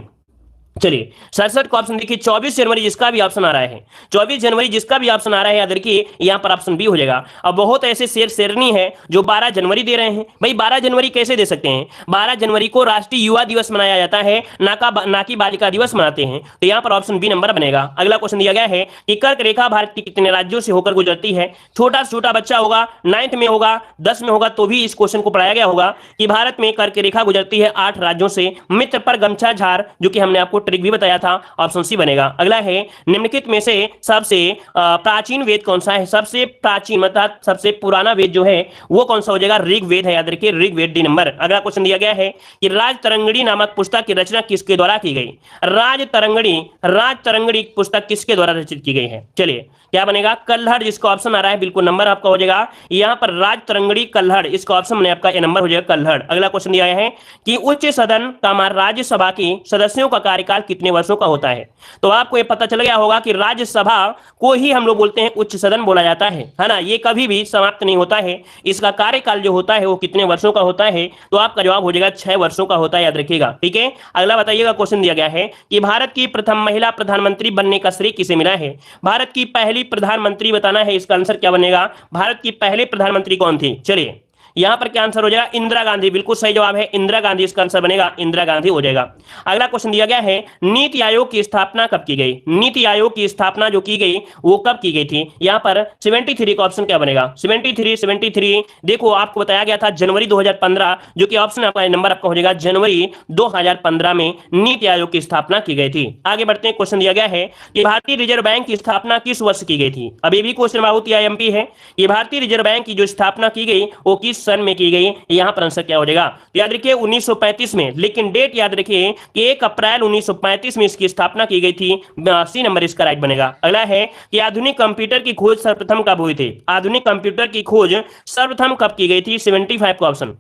चलिए 67 का ऑप्शन देखिए 24 जनवरी जिसका भी ऑप्शन आ रहा है, 24 जनवरी जिसका भी ऑप्शन आ रहा है याद रखिए यहां पर ऑप्शन बी हो जाएगा। अब बहुत ऐसे शेर शेरनी है जो 12 जनवरी दे रहे हैं, भाई 12 जनवरी कैसे दे सकते हैं? 12 जनवरी को राष्ट्रीय युवा दिवस मनाया जाता है, ना कि बालिका दिवस मनाते हैं, तो यहां पर ऑप्शन बी नंबर बनेगा। अगला क्वेश्चन दिया गया है कि कर्क रेखा भारत के कितने राज्यों से होकर गुजरती है? छोटा से छोटा बच्चा होगा, 9th में होगा, 10 में होगा, तो भी इस क्वेश्चन को पढ़ाया गया होगा कि भारत में कर्क रेखा गुजरती है 8 राज्यों से। मित्र पर गमछा झार, जो कि हमने आपको ट्रिक भी बताया था, ऑप्शन सी बनेगा। अगला है निम्नलिखित में से सबसे प्राचीन वेद कौन सा है? सबसे प्राचीन मतलब सबसे पुराना वेद जो है वो कौन सा हो जाएगा? ऋग्वेद है, याद रखिए ऋग्वेद, डी नंबर। अगला क्वेश्चन दिया गया है कि राज तरंगिणी नामक पुस्तक की रचना किसके द्वारा की गई? राज तरंगिणी पुस्तक किसके द्वारा रचित की गई है? चलिए क्या बनेगा? कल्हड़, जिसका ऑप्शन आ रहा है बिल्कुल नंबर आपका हो जाएगा यहां पर राज तरंगिणी कल्हड़, इसका ऑप्शन में आपका ए नंबर हो जाएगा कल्हड़। अगला क्वेश्चन दिया है कि उच्च सदन का राज्यसभा की सदस्यों का कार्यकाल कितने वर्षों का होता है? तो आपको ये पता चल गया होगा कि राज्यसभा को ही हम लोग बोलते हैं उच्च सदन बोला जाता है ना, ये कभी भी समाप्त नहीं होता है। इसका कार्यकाल जो होता है वो कितने वर्षों का होता है? तो आपका जवाब हो जाएगा 6 वर्षों का होता है, याद रखिएगा। ठीक है, अगला बताइएगा क्वेश्चन दिया गया है कि भारत की प्रथम महिला प्रधानमंत्री बनने का श्रेय किसे मिला है? भारत की पहली प्रधानमंत्री बताना है, इसका आंसर क्या बनेगा? भारत की पहले प्रधानमंत्री कौन थी? चलिए यहां पर क्या आंसर हो जाएगा? इंदिरा गांधी, बिल्कुल सही जवाब है इंदिरा गांधी, इसका आंसर बनेगा इंदिरा गांधी हो जाएगा। अगला क्वेश्चन दिया गया है नीति आयोग की स्थापना कब की गई? नीति आयोग की स्थापना जो की गई वो कब की गई थी? यहां पर 73 का ऑप्शन क्या बनेगा? 73 देखो आपको बताया गया था जनवरी 2015, जो कि ऑप्शन आपका नंबर आपका हो जाएगा जनवरी 2015 में नीति आयोग की स्थापना की गई थी। आगे बढ़ते हैं, क्वेश्चन दिया गया है कि भारतीय रिजर्व बैंक की स्थापना किस वर्ष की गई थी? अभी भी क्वेश्चन बहुत आईएमपी है। ये भारतीय रिजर्व बैंक की जो स्थापना की गई वो किस सन में की गई? यहां पर आंसर क्या हो जाएगा? तो याद रखिए 1935 में, लेकिन डेट याद रखिए कि 1 अप्रैल 1935 में इसकी स्थापना की गई थी। सी नंबर इसका राइट बनेगा। अगला है कि आधुनिक कंप्यूटर की खोज सर्वप्रथम कब हुई थी? आधुनिक कंप्यूटर की खोज सर्वप्रथम कब की गई थी? 75 का ऑप्शन।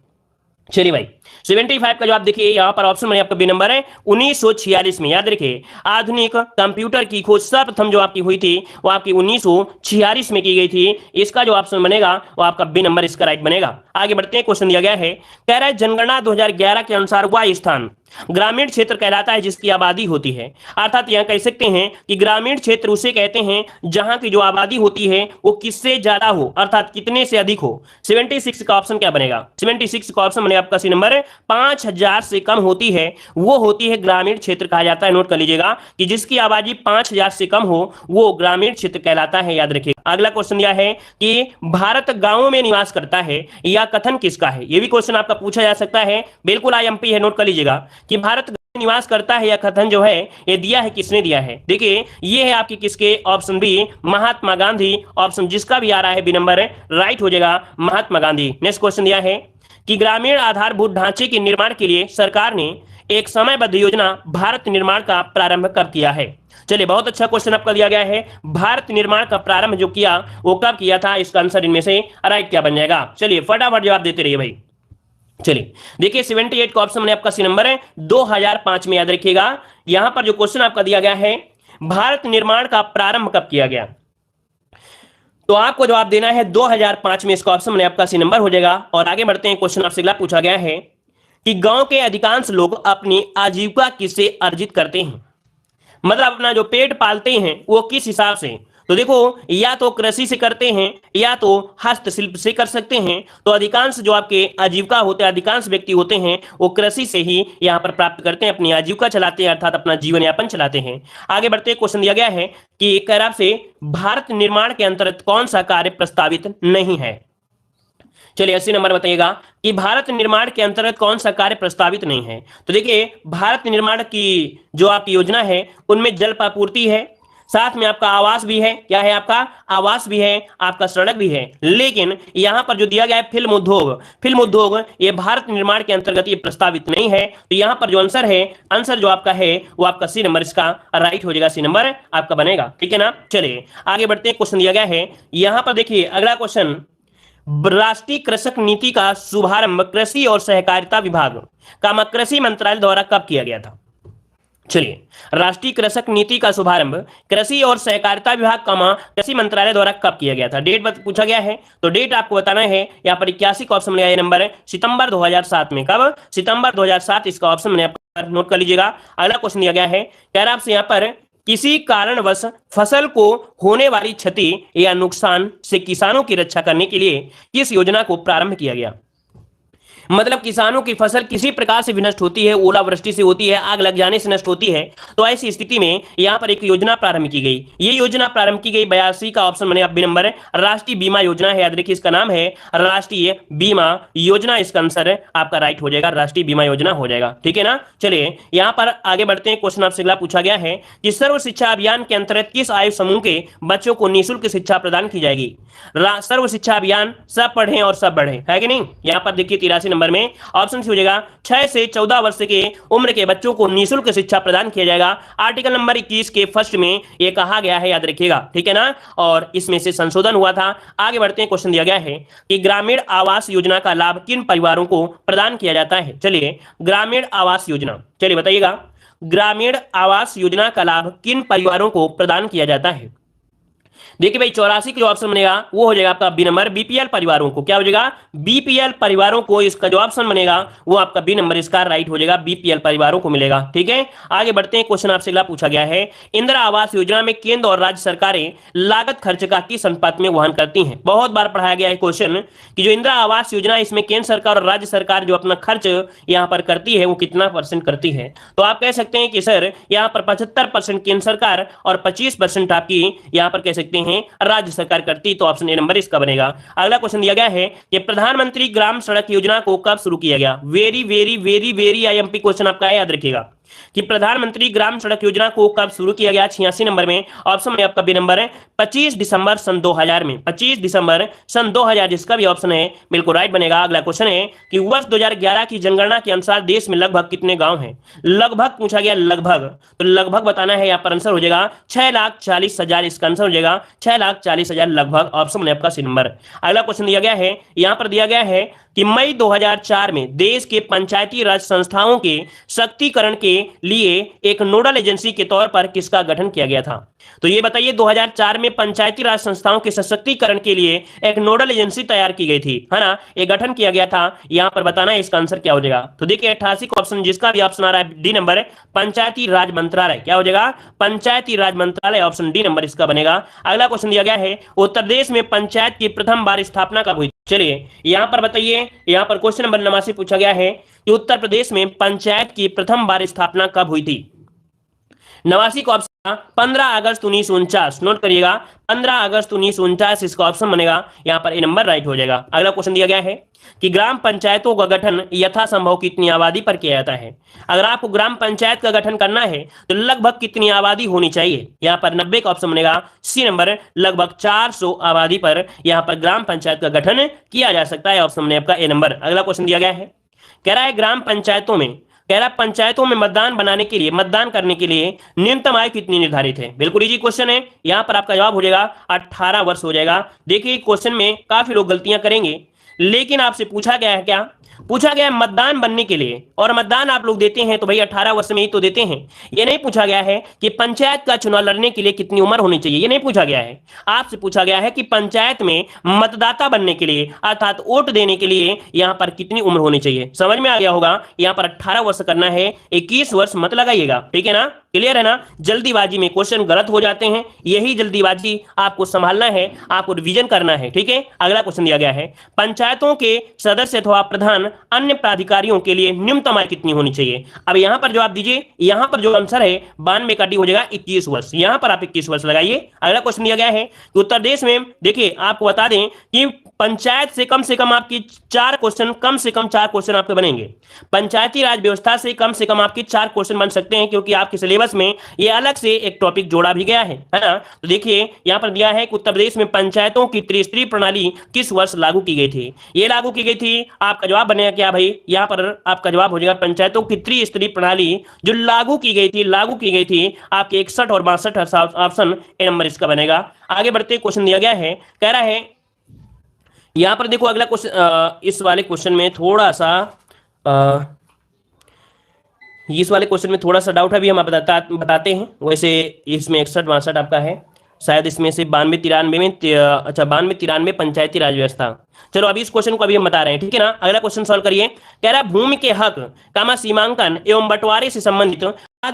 चलिए भाई 75 का जवाब देखिए यहां पर ऑप्शन में आपका बी नंबर है 1946 में। याद रखिए आधुनिक कंप्यूटर की खोज सर्वप्रथम जो आपकी हुई थी वो आपकी 1946 में की गई थी। इसका जो ऑप्शन बनेगा वो आपका बी नंबर इसका राइट बनेगा। आगे बढ़ते हैं, क्वेश्चन दिया गया है कह रहा है जनगणना 2011 के अनुसार वह स्थान ग्रामीण क्षेत्र कहलाता है जिसकी आबादी होती है। अर्थात यहां कह सकते हैं कि ग्रामीण क्षेत्र उसे कहते हैं जहां की जो आबादी होती है वो किससे ज्यादा हो, अर्थात कितने से अधिक हो। 76 का ऑप्शन क्या बनेगा? 76 का ऑप्शन बनेगा आपका सी नंबर 5000 से कम होती है वो होती है ग्रामीण क्षेत्र कहा जाता है। नोट कर लीजिएगा कि जिसकी आबादी 5000 से कम हो वो ग्रामीण क्षेत्र कहलाता है, याद रखिएगा। अगला क्वेश्चन दिया है कि भारत गांवों में निवास करता है, यह कथन किसका है? यह भी क्वेश्चन आपका पूछा जा सकता है, बिल्कुल आईएमपी है। नोट कर लीजिएगा कि भारत निवास करता है, यह कथन जो है ये दिया है किसने दिया है? देखिए ये है आपकी किसके? Option B Mahatma Gandhi. Option जिसका भी आ रहा है बी नंबर राइट हो जाएगा महात्मा गांधी। नेक्स्ट क्वेश्चन दिया है कि ग्रामीण आधारभूत ढांचे के निर्माण के लिए सरकार ने एक समयबद्ध योजना भारत निर्माण का प्रारंभ कब किया है? चलिए बहुत अच्छा क्वेश्चन आपका दिया गया है। भारत निर्माण का प्रारंभ जो किया वो कब किया था? इसका आंसर इनमें से राइट क्या बन जाएगा? चलिए फटाफट जवाब देते रहिए भाई। चलिए देखिए 78 का ऑप्शन में आपका सी नंबर है 2005 में। याद रखिएगा यहां पर जो क्वेश्चन आपका दिया गया है भारत निर्माण का प्रारंभ कब किया गया, तो आपको जवाब देना है 2005 में। इसका ऑप्शन में आपका सी नंबर हो जाएगा। और आगे बढ़ते हैं, क्वेश्चन आपसे अगला पूछा गया है कि गांव के अधिकांश लोग अपनी आजीविका किससे अर्जित करते हैं? मतलब अपना जो पेट पालते हैं वो किस हिसाब से? तो देखो या तो कृषि से करते हैं या तो हस्तशिल्प से कर सकते हैं। तो अधिकांश जो आपके आजीविका होते हैं, अधिकांश व्यक्ति होते हैं वो कृषि से ही यहाँ पर प्राप्त करते हैं, अपनी आजीविका चलाते हैं, अर्थात अपना जीवन यापन चलाते हैं। आगे बढ़ते क्वेश्चन दिया गया है कि एक तरफ से भारत निर्माण के अंतर्गत कौन सा कार्य प्रस्तावित नहीं है? चलिए 80 नंबर बताइएगा कि भारत निर्माण के अंतर्गत कौन सा कार्य प्रस्तावित नहीं है। तो देखिए भारत निर्माण की जो आपकी योजना है उनमें जल आपूर्ति है, साथ में आपका आवास भी है। क्या है? आपका आवास भी है, आपका सड़क भी है। लेकिन यहां पर जो दिया गया है फिल्म उद्योग ये भारत निर्माण के अंतर्गत ये प्रस्तावित नहीं है। तो यहां पर जो आंसर जो आपका है वो आपका सी नंबर इसका राइट हो जाएगा, सी नंबर आपका बनेगा। ठीक है ना। चलिए आगे बढ़ते हैं, क्वेश्चन दिया गया है यहां पर देखिए अगला क्वेश्चन राष्ट्रीय कृषक नीति का शुभारंभ कृषि और सहकारिता विभाग कृषि मंत्रालय द्वारा कब किया गया था? चलिए राष्ट्रीय कृषक नीति का शुभारंभ कृषि और सहकारिता विभाग कृषि मंत्रालय द्वारा कब किया गया था? डेट पूछा गया है तो डेट आपको बताना है। यहाँ पर 81 का ऑप्शन में नंबर है सितंबर 2007 में। कब? सितंबर 2007 इसका ऑप्शन में नोट कर लीजिएगा। अगला क्वेश्चन दिया गया है, कह रहा है आपसे यहाँ पर किसी कारणवश फसल को होने वाली क्षति या नुकसान से किसानों की रक्षा करने के लिए किस योजना को प्रारंभ किया गया। मतलब किसानों की फसल किसी प्रकार से भी नष्ट होती है, ओलावृष्टि से होती है, आग लग जाने से नष्ट होती है, तो ऐसी स्थिति में यहां पर एक योजना प्रारंभ की गई। ये योजना प्रारंभ की गई 82 का ऑप्शन बनेगा बी नंबर, राष्ट्रीय बीमा योजना है। याद रखिए इसका नाम है राष्ट्रीय बीमा योजना, इसका आंसर आपका राइट हो जाएगा, राष्ट्रीय बीमा योजना हो जाएगा। ठीक है ना। चलिए यहां पर आगे बढ़ते हैं। क्वेश्चन आपसे अगला पूछा गया है कि सर्व शिक्षा अभियान के अंतर्गत किस आयु समूह के बच्चों को निःशुल्क शिक्षा प्रदान की जाएगी। सर्व शिक्षा अभियान सब पढ़ें और सब बढ़े, है कि नहीं। यहां पर देखिए 83 नंबर में ऑप्शन हो जाएगा 6 से 14 वर्ष के उम्र के बच्चों को निःशुल्क शिक्षा प्रदान किया जाएगा। आर्टिकल नंबर 21 के फर्स्ट में यह कहा गया है, याद रखिएगा। ठीक है ना। और इसमें से संशोधन हुआ था। आगे बढ़ते हैं। क्वेश्चन दिया गया है कि ग्रामीण आवास योजना का लाभ किन परिवारों को प्रदान किया जाता है। चलिए ग्रामीण आवास योजना, चलिए बताइएगा, ग्रामीण आवास योजना का लाभ किन परिवारों को प्रदान किया जाता है। देखिए भाई 84 का जो ऑप्शन बनेगा वो हो जाएगा आपका बी नंबर, बीपीएल परिवारों को। क्या हो जाएगा, बीपीएल परिवारों को। इसका जो ऑप्शन बनेगा वो आपका बी नंबर, इसका राइट हो जाएगा, बीपीएल परिवारों को मिलेगा। ठीक है। आगे बढ़ते हैं। क्वेश्चन आपसे अगला पूछा गया है, इंदिरा आवास योजना में केंद्र और राज्य सरकारें लागत खर्च का किस अनुपात में वहन करती हैं। बहुत बार पढ़ाया गया है क्वेश्चन कि जो इंदिरा आवास योजना है इसमें केंद्र सरकार और राज्य सरकार जो अपना खर्च यहां पर करती है वो कितना % करती है। तो आप कह सकते हैं कि सर यहां पर 75% केंद्र सरकार और 25% आपकी यहां पर कह सकते हैं राज्य सरकार करती। तो ऑप्शन ए नंबर इसका बनेगा। अगला क्वेश्चन दिया गया है कि प्रधानमंत्री ग्राम सड़क योजना को कब शुरू किया गया। Very very very very IMP question आपका है, याद रखिएगा कि प्रधानमंत्री ग्राम सड़क योजना को कब शुरू किया गया। 86 नंबर में ऑप्शन में आपका बी नंबर है 25 दिसंबर सन 2000 में, 25 दिसंबर सन 2000 जिसका भी ऑप्शन है बिल्कुल राइट बनेगा। अगला क्वेश्चन है कि वर्ष 2011 की जनगणना के अनुसार देश में लगभग कितने गांव हैं। लगभग पूछा गया, लगभग, तो लगभग बताना है। यहाँ पर आंसर हो जाएगा 6,40,000, इसका आंसर हो जाएगा 6,40,000 लगभग, ऑप्शन में आपका सी नंबर। अगला क्वेश्चन दिया गया है, यहाँ पर दिया गया है कि मई 2004 में देश के पंचायती राज संस्थाओं के शक्तिकरण के लिए एक नोडल एजेंसी के तौर पर किसका गठन किया गया था। तो ये बताइए 2004 में पंचायती राज संस्थाओं के सशक्तिकरण के लिए एक नोडल एजेंसी तैयार की गई थी, है ना, ये गठन किया गया था। यहां पर बताना है इसका आंसर क्या हो जाएगा। तो देखिए 88 का ऑप्शन, जिसका भी ऑप्शन आ रहा है डी नंबर, पंचायती राज मंत्रालय। क्या हो जाएगा, पंचायती राज मंत्रालय, ऑप्शन डी नंबर इसका बनेगा। अगला क्वेश्चन दिया गया है, उत्तर प्रदेश में पंचायत की प्रथम बार स्थापना कब हुई। चलिए यहां पर बताइए, यहां पर क्वेश्चन नंबर 89 पूछा गया है कि उत्तर प्रदेश में पंचायत की प्रथम बार स्थापना कब हुई थी। 89 का ऑप्शन 15 अगस्त 1949, नोट करिएगा 15 अगस्त 1949 इसका ऑप्शन बनेगा। यहां पर ए नंबर राइट हो जाएगा। अगला क्वेश्चन दिया गया है कि ग्राम पंचायतों का गठन यथासंभव कितनी आबादी पर किया जाता है। अगर आपको ग्राम पंचायत का गठन करना है तो लगभग कितनी आबादी होनी चाहिए। यहां पर 90 का ऑप्शन बनेगा सी नंबर, लगभग 400 आबादी पर यहां पर ग्राम पंचायत का गठन किया जा सकता है, ऑप्शन में आपका ए नंबर। अगला क्वेश्चन दिया गया है, कह रहा है ग्राम पंचायतों में, कह रहा पंचायतों में मतदान बनाने के लिए, मतदान करने के लिए न्यूनतम आयु कितनी निर्धारित है। बिल्कुल इजी क्वेश्चन है। यहां पर आपका जवाब हो जाएगा 18 वर्ष हो जाएगा। देखिए क्वेश्चन में काफी लोग गलतियां करेंगे, लेकिन आपसे पूछा गया है, क्या पूछा गया है, मतदान बनने के लिए, और मतदान आप लोग देते हैं तो भाई 18 वर्ष में ही तो देते हैं। ये नहीं पूछा गया है कि पंचायत का चुनाव लड़ने के लिए कितनी उम्र होनी चाहिए, ये नहीं पूछा गया है। आपसे पूछा गया है कि पंचायत में मतदाता बनने के लिए अर्थात वोट देने के लिए यहां पर कितनी उम्र होनी चाहिए। समझ में आ गया होगा। यहां पर 18 वर्ष करना है, 21 वर्ष मत लगाइएगा। ठीक है ना, क्लियर है ना। जल्दीबाजी में क्वेश्चन गलत हो जाते हैं, यही जल्दीबाजी आपको संभालना है, आपको रिवीजन करना है। ठीक है। अगला क्वेश्चन दिया गया है, पंचायतों के सदस्य अथवा प्रधान अन्य प्राधिकारियों के लिए न्यूनतम आयु कितनी होनी चाहिए। अब यहां पर जवाब दीजिए, यहां पर जो आंसर है 92 का डी हो जाएगा 21 वर्ष। यहां पर आप 21 वर्ष लगाइए। अगला क्वेश्चन दिया गया है कि उत्तर प्रदेश में, देखिए आपको बता दें कि पंचायत से कम आपकी 4 क्वेश्चन, कम से कम 4 क्वेश्चन आपके बनेंगे। पंचायती राज व्यवस्था से कम आपके 4 क्वेश्चन बन सकते हैं, क्योंकि आपके सिलेबस में ये अलग से एक टॉपिक जोड़ा भी गया है ना। तो देखिए यहां पर दिया है कि उत्तर प्रदेश में पंचायतों की त्रिस्तरीय प्रणाली किस वर्ष लागू की गई थी। ये लागू की गई थी, आपका जवाब बनेगा क्या भाई, यहां पर आपका जवाब हो जाएगा पंचायतों की त्रिस्तरीय प्रणाली जो लागू की गई थी आपके 61 और 62, ऑप्शन ए नंबर इसका बनेगा। आगे बढ़ते क्वेश्चन दिया गया है, कह रहा है यहां पर देखो अगला क्वेश्चन, इस वाले क्वेश्चन में थोड़ा सा इस वाले क्वेश्चन में थोड़ा सा डाउट है, अभी हम बताते हैं। वैसे इसमें 61 62 आपका है, शायद इसमें से 92-93 में अच्छा 92-93 पंचायती राज व्यवस्था। चलो अभी इस क्वेश्चन को अभी हम बता रहे हैं, ठीक है ना। अगला क्वेश्चन सॉल्व करिए। कह रहा है भूमि के हक कामा सीमांकन एवं बंटवारे से संबंधित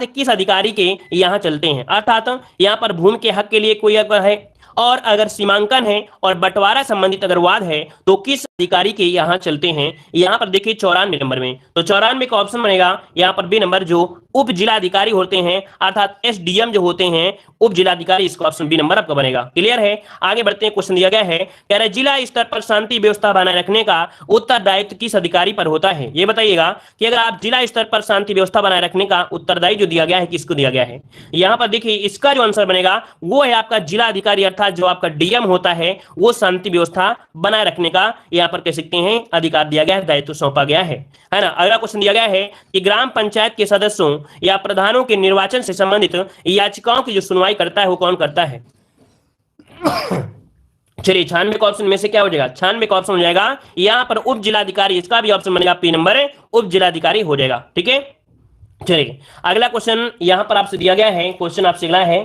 किस अधिकारी के यहाँ चलते हैं। अर्थात यहाँ पर भूमि के हक के लिए कोई अगर है और अगर सीमांकन है और बंटवारा संबंधित अगर वाद है तो किस अधिकारी के यहाँ चलते हैं। यहाँ पर देखिए 94 नंबर में, तो 94 का ऑप्शन बनेगा यहाँ पर बी नंबर, जो उप जिलाधिकारी होते हैं अर्थात एसडीएम जो होते हैं उप जिलाधिकारी, इसका ऑप्शन बी नंबर आपका बनेगा। क्लियर है। आगे बढ़ते हैं, क्वेश्चन दिया गया है, कह रहे जिला स्तर पर शांति व्यवस्था बनाए रखने का उत्तरदायित्व किस अधिकारी पर होता है। ये बताइएगा कि अगर आप जिला स्तर पर शांति व्यवस्था बनाए रखने का उत्तरदायी जो दिया गया है किसको दिया गया है। यहाँ पर देखिए इसका जो आंसर बनेगा वो है आपका जिला अधिकारी अर्थात जो आपका डीएम होता है वो शांति व्यवस्था बनाए रखने का यहाँ पर कह सकते हैं अधिकार दिया गया है, दायित्व सौंपा गया है ना। अगला क्वेश्चन दिया गया है कि ग्राम पंचायत के सदस्यों या प्रधानों के निर्वाचन से संबंधित याचिकाओं की जो सुनवाई करता है वो कौन करता है। चलिए 96 का ऑप्शन में से क्या हो जाएगा, 96 का ऑप्शन हो जाएगा यहाँ पर उप जिलाधिकारी, इसका भी ऑप्शन बनेगा पी नंबर, उप जिलाधिकारी हो जाएगा। ठीक है। चलिए अगला क्वेश्चन यहां पर आपसे दिया गया है, क्वेश्चन आपसे अगला है।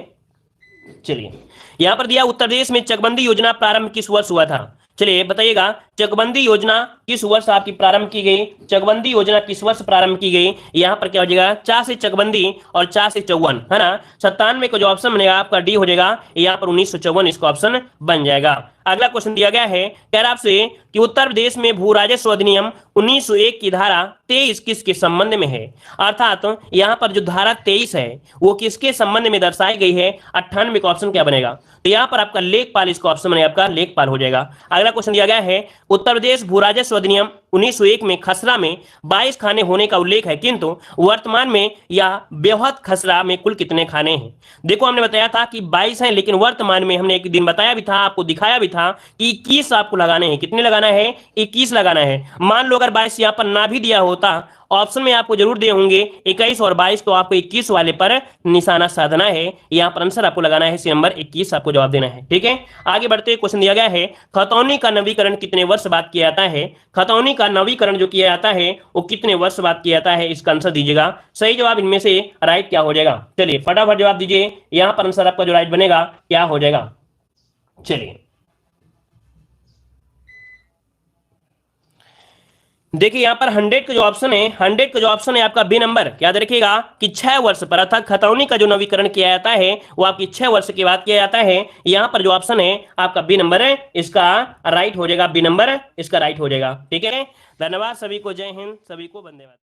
चलिए यहां पर दिया उत्तर प्रदेश में चकबंदी योजना प्रारंभ किस वर्ष हुआ था। चलिए बताइएगा चकबंदी योजना किस वर्ष आपकी प्रारंभ की गई, चकबंदी योजना किस वर्ष प्रारंभ की गई। यहाँ पर क्या हो जाएगा, चा से चकबंदी और चा से 54 है ना। 97 का जो ऑप्शन बनेगा आपका डी हो जाएगा, यहाँ पर 1954 इसका ऑप्शन बन जाएगा। अगला क्वेश्चन दिया गया है, कह रहा आपसे कि उत्तर प्रदेश में भू राजस्व अधिनियम 1901 की धारा 23 किसके संबंध में है। अर्थात यहाँ पर जो धारा 23 है वो किसके संबंध में दर्शाई गई है। 98 का ऑप्शन क्या बनेगा, तो यहाँ पर आपका लेखपाल, इसका ऑप्शन बनेगा आपका लेखपाल हो जाएगा। अगला क्वेश्चन दिया गया है, उत्तर प्रदेश भू राजस्व अधिनियम 1901 में खसरा में 22 खाने होने का उल्लेख है, किंतु वर्तमान में या बेहद खसरा में कुल कितने खाने हैं। देखो हमने बताया था कि 22 हैं, लेकिन वर्तमान में हमने एक दिन बताया भी था, आपको दिखाया भी था कि 21 आपको लगाने हैं। कितने लगाना है, 21 लगाना है। मान लो अगर 22 यहाँ पर ना भी दिया होता, ऑप्शन में आपको जरूर दिए होंगे 21 और 22, तो आपको 21 वाले पर निशाना साधना है। यहाँ पर आंसर आपको लगाना है सी नंबर 21, आपको जवाब देना है। ठीक है। आगे बढ़ते क्वेश्चन दिया गया है, खतौनी का नवीकरण कितने वर्ष बाद किया जाता है। खतौनी का नवीकरण जो किया जाता है वो कितने वर्ष बाद किया जाता है, इसका आंसर दीजिएगा। सही जवाब इनमें से राइट क्या हो जाएगा, चलिए फटाफट जवाब दीजिए। यहाँ पर आंसर आपका जो राइट बनेगा क्या हो जाएगा। चलिए देखिए यहाँ पर 100 का जो ऑप्शन है, 100 का जो ऑप्शन है आपका बी नंबर। याद रखिएगा कि 6 वर्ष पर अर्थात खतौनी का जो नवीकरण किया जाता है वो आपकी 6 वर्ष के बाद किया जाता है। यहाँ पर जो ऑप्शन है आपका बी नंबर है, इसका राइट हो जाएगा, बी नंबर इसका राइट हो जाएगा। ठीक है। धन्यवाद सभी को, जय हिंद, सभी को वंदे मातरम।